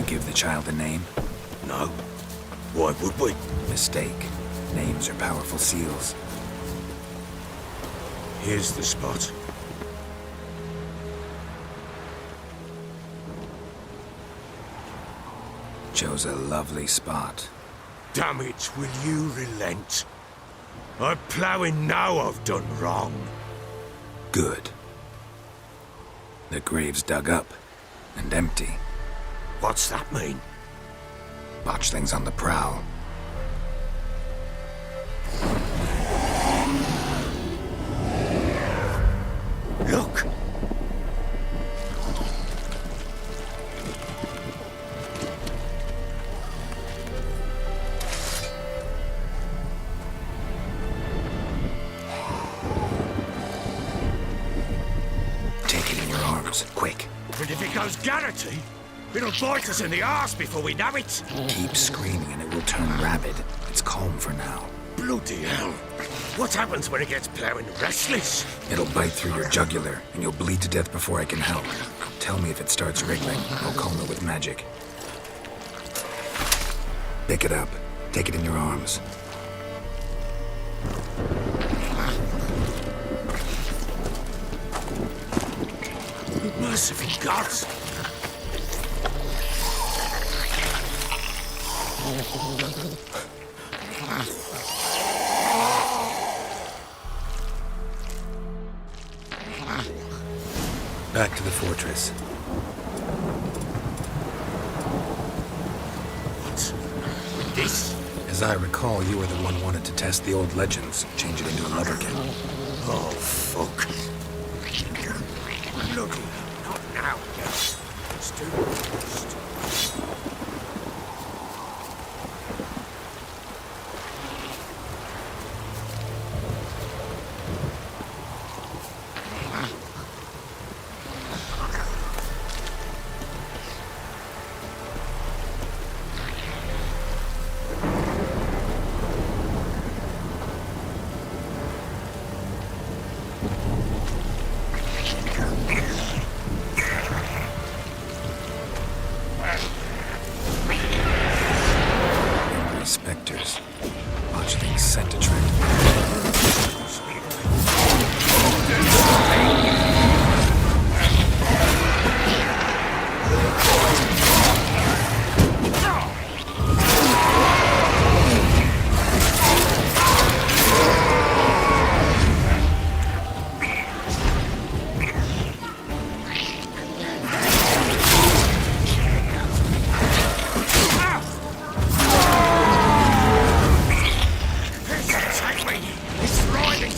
give the child a name? No. Why would we? Mistake. Names are powerful seals. Here's the spot. Chose a lovely spot. Damn it, will you relent? I'm ploughing now I've done wrong. Good. The grave's dug up and empty. What's that mean? Botchlings on the prowl. Look! Take it in your arms, quick. And if it goes Garrity, it'll bite us in the arse before we know it. Keep screaming and it will turn rabid. It's calm for now. Bloody hell. What happens when it gets ploughing restless? It'll bite through your jugular, and you'll bleed to death before I can help. Tell me if it starts wriggling. I'll calm it with magic. Pick it up. Take it in your arms. Merciful gods! Back to the fortress. What? This? As I recall, you were the one wanted to test the old legends, change it into a lubberkin. Oh, fuck. Bloody hell, not now, yes. Let's do it. Spectres. Botchlings sent to track.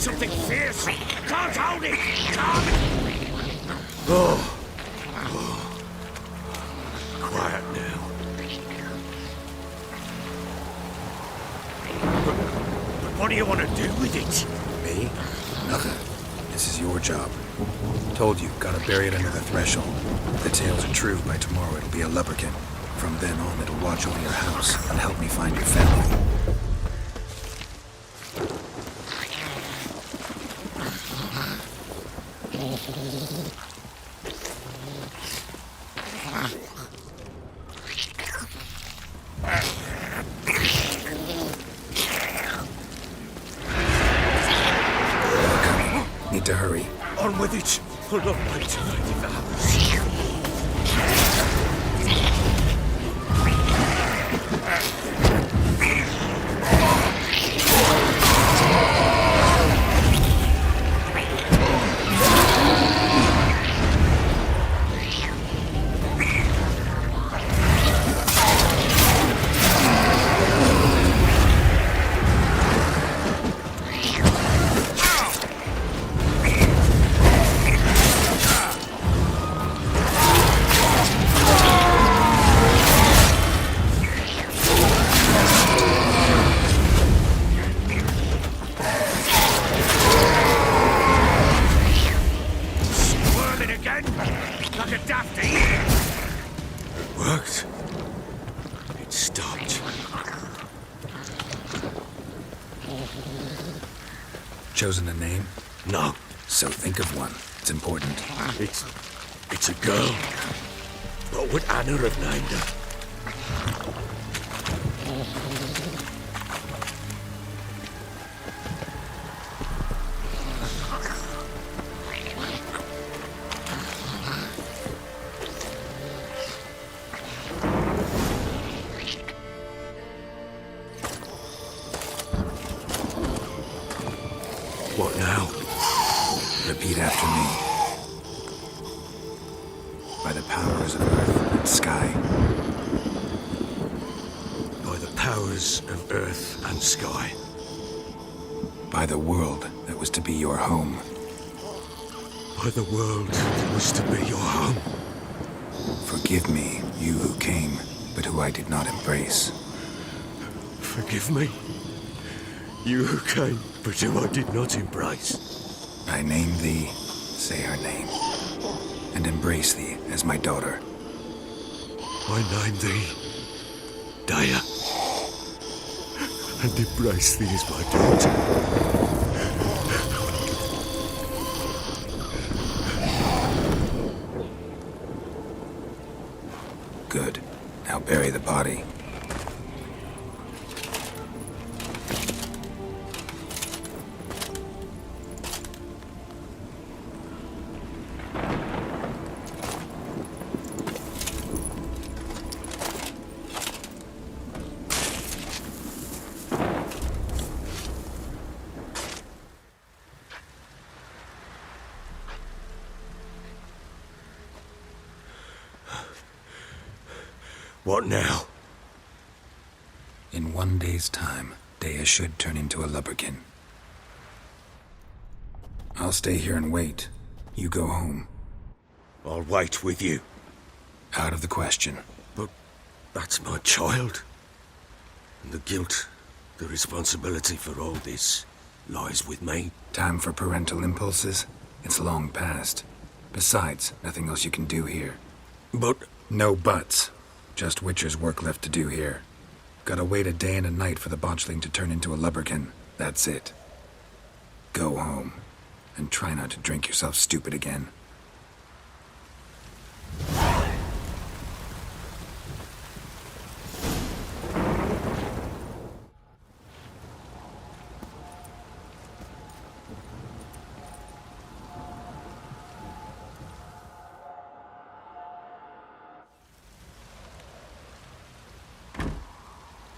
Something fierce! I can't hold it! Can't! Oh. Quiet now. But what do you want to do with it? Me? Nothing. This is your job. Told you, gotta bury it under the threshold. If the tales are true, by tomorrow it'll be a lubberkin. From then on, it'll watch over your house and help me find your family. Need to hurry. On with it! A long way to find the house. Like a dafty. Worked. It stopped. Chosen a name? No. So think of one. It's important. It's a girl. What would Anna have named her? What now? Repeat after me. By the powers of earth and sky. By the powers of earth and sky. By the world that was to be your home. By the world that was to be your home. Forgive me, you who came, but who I did not embrace. Forgive me. You who came, but who I did not embrace. I name thee, say her name, and embrace thee as my daughter. I name thee Daya, and embrace thee as my daughter. Good. Now bury the body. What now? In 1 day's time, Daya should turn into a lubberkin. I'll stay here and wait. You go home. I'll wait with you. Out of the question. But that's my child. And the guilt, the responsibility for all this lies with me. Time for parental impulses? It's long past. Besides, nothing else you can do here. But No buts. Just Witcher's work left to do here. Gotta wait a day and a night for the botchling to turn into a lubberkin. That's it. Go home. And try not to drink yourself stupid again.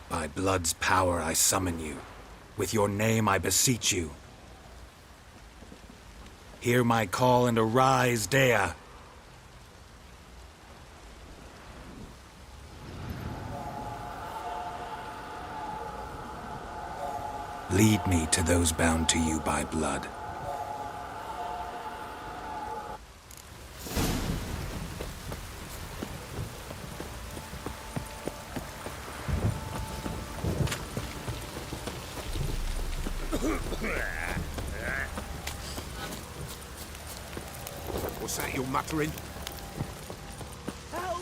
By blood's power I summon you. With your name I beseech you. Hear my call and arise, Daya. Lead me to those bound to you by blood. what's that you're muttering? Help!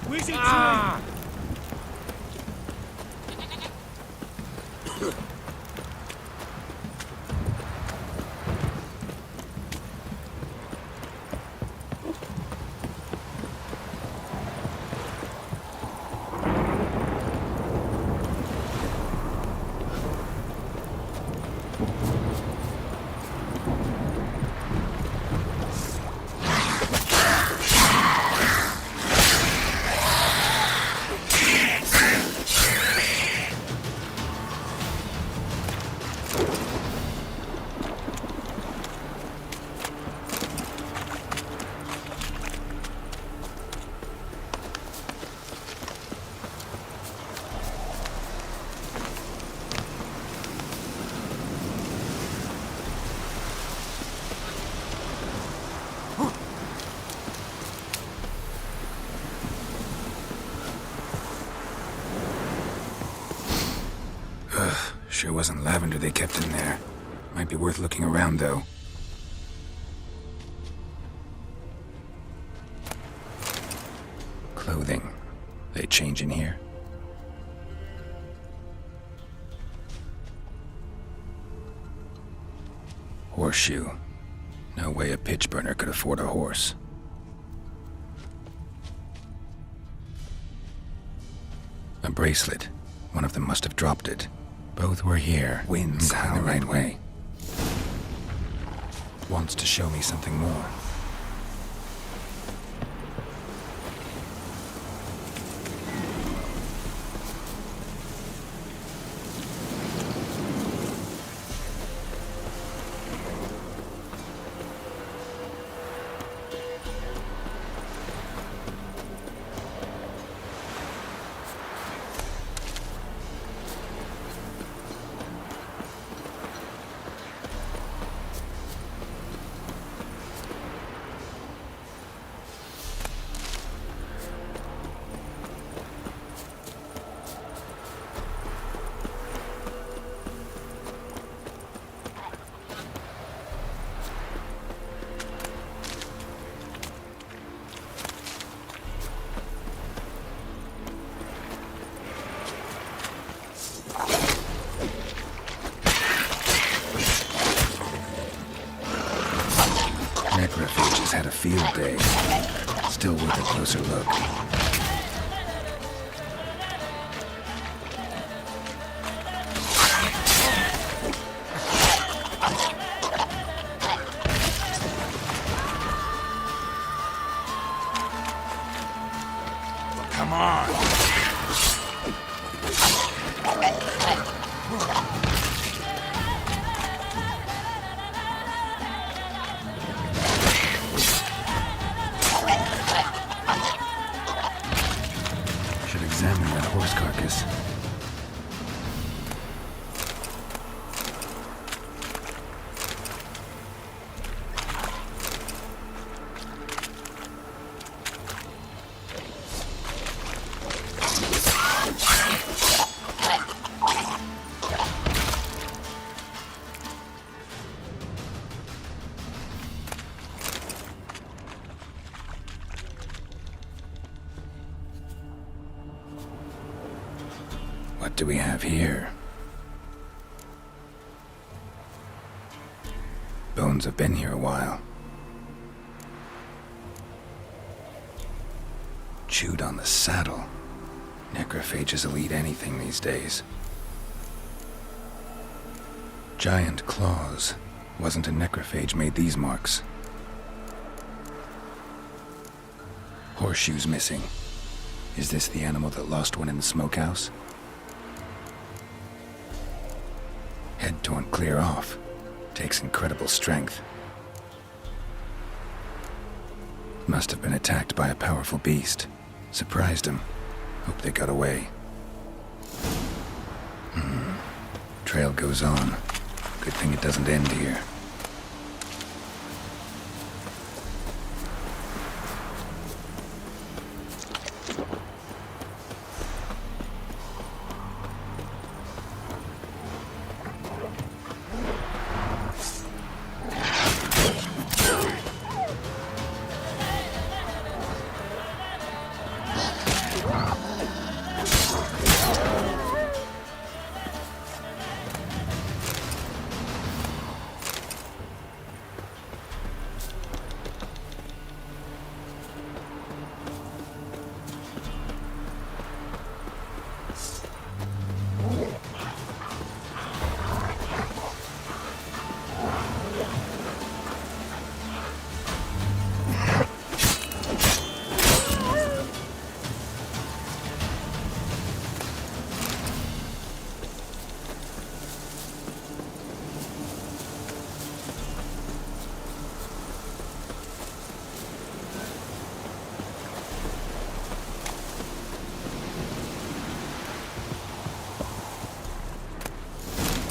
Where's it Sure wasn't lavender they kept in there. Might be worth looking around, though. Clothing. They change in here? Horseshoe. No way a pitch burner could afford a horse. A bracelet. One of them must have dropped it. Both were here. Wind's going the right way. Wants to show me something more. Necrophages had a field day. Still worth a closer look. Come on! Examine that horse carcass. What do we have here? Bones have been here a while. Chewed on the saddle. Necrophages will eat anything these days. Giant claws. Wasn't a necrophage made these marks. Horseshoes missing. Is this the animal that lost one in the smokehouse? Head torn clear off. Takes incredible strength. Must have been attacked by a powerful beast. Surprised him. Hope they got away. Trail goes on. Good thing it doesn't end here.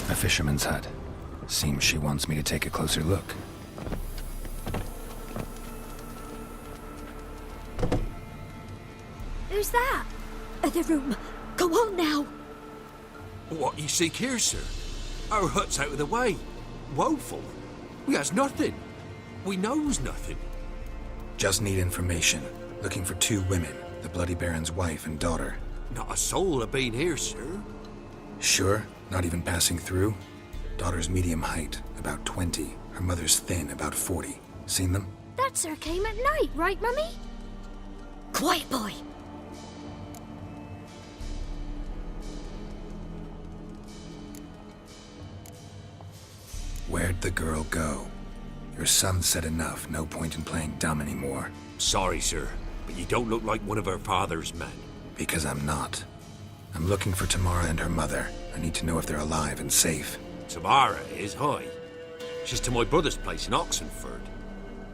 A fisherman's hut. Seems she wants me to take a closer look. Who's that? The room. Go on now. What you seek here, sir? Our hut's out of the way. Woeful. We has nothing. We knows nothing. Just need information. Looking for 2 women. The Bloody Baron's wife and daughter. Not a soul have been here, sir. Sure? Not even passing through? Daughter's medium height, about 20. Her Her mother's thin, about 40. Seen them? That sir came at night, right, Mummy? Quiet, boy. Where'd the girl go? Your son said enough. No point in playing dumb anymore. Sorry, sir, but you don't look like one of her father's men. Because I'm not. I'm looking for Tamara and her mother. I need to know if they're alive and safe. Tamara is high. She's to my brother's place in Oxenford.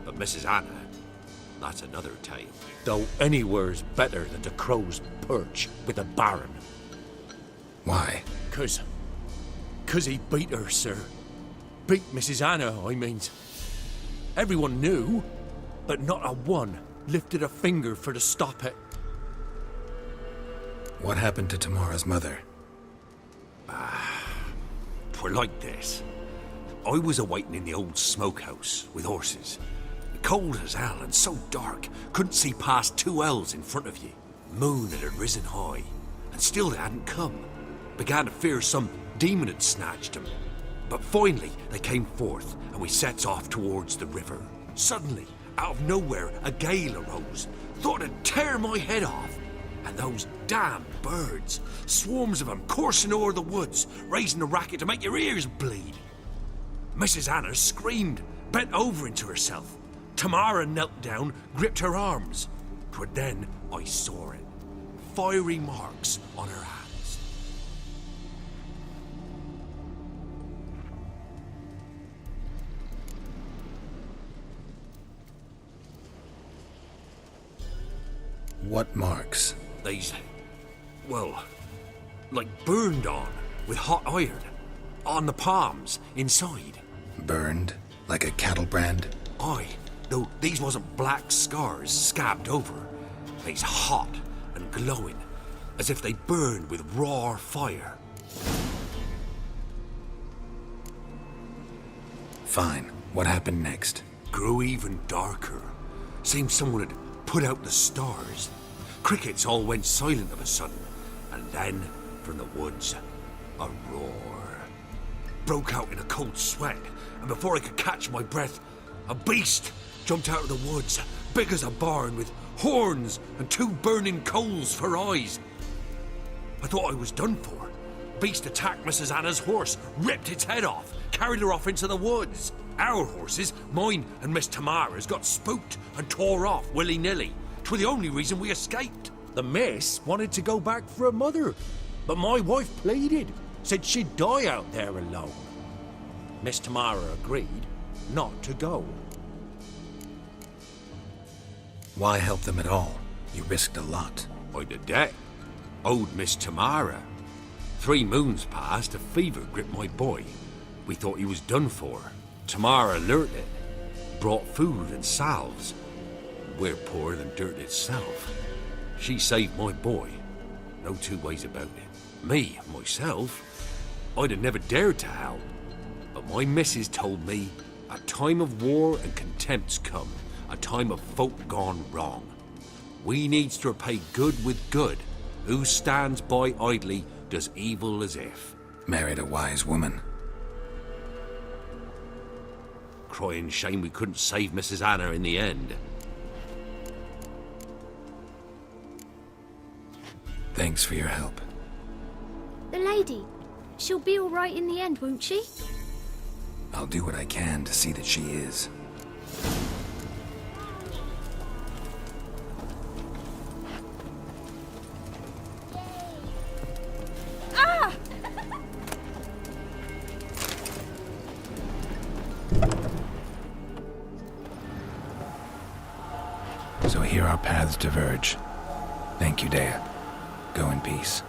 But Mrs. Anna, that's another tale. Though anywhere's better than the Crow's Perch with a baron. Why? 'Cause he beat her, sir. Beat Mrs. Anna, I means. Everyone knew, but not a one lifted a finger for to stop it. What happened to Tamara's mother? 'Twere like this. I was awaiting in the old smokehouse with horses. Cold as hell and so dark, couldn't see past 2 ells in front of you. Moon had risen high, and still they hadn't come. Began to fear some demon had snatched them. But finally they came forth, and we sets off towards the river. Suddenly, out of nowhere, a gale arose. Thought it'd tear my head off. And those damn birds, swarms of them coursing o'er the woods, raising a racket to make your ears bleed. Mrs. Anna screamed, bent over into herself. Tamara knelt down, gripped her arms. 'Twere then I saw it. Fiery marks on her hands. What marks? They's, well, like burned on with hot iron. On the palms, inside. Burned? Like a cattle brand? Aye, though these wasn't black scars scabbed over. They's hot and glowing, as if they burned with raw fire. Fine. What happened next? Grew even darker. Seemed someone had put out the stars. Crickets all went silent of a sudden, and then, from the woods, a roar. Broke out in a cold sweat, and before I could catch my breath, a beast jumped out of the woods, big as a barn, with horns and 2 burning coals for eyes. I thought I was done for. Beast attacked Mrs. Anna's horse, ripped its head off, carried her off into the woods. Our horses, mine and Miss Tamara's, got spooked and tore off willy-nilly. 'Twere the only reason we escaped. The miss wanted to go back for her mother, but my wife pleaded, said she'd die out there alone. Miss Tamara agreed not to go. Why help them at all? You risked a lot. I'd a debt. Owed Miss Tamara. 3 moons passed, a fever gripped my boy. We thought he was done for. Tamara learnt it. Brought food and salves. We're poorer than dirt itself. She saved my boy. No 2 ways about it. Me, myself, I'd have never dared to help. But my missus told me a time of war and contempt's come. A time of folk gone wrong. We needs to repay good with good. Who stands by idly does evil as if. Married a wise woman. Crying shame we couldn't save Mrs. Anna in the end. Thanks for your help. The lady, she'll be all right in the end, won't she? I'll do what I can to see that she is. So here our paths diverge. Thank you, Dea. Go in peace.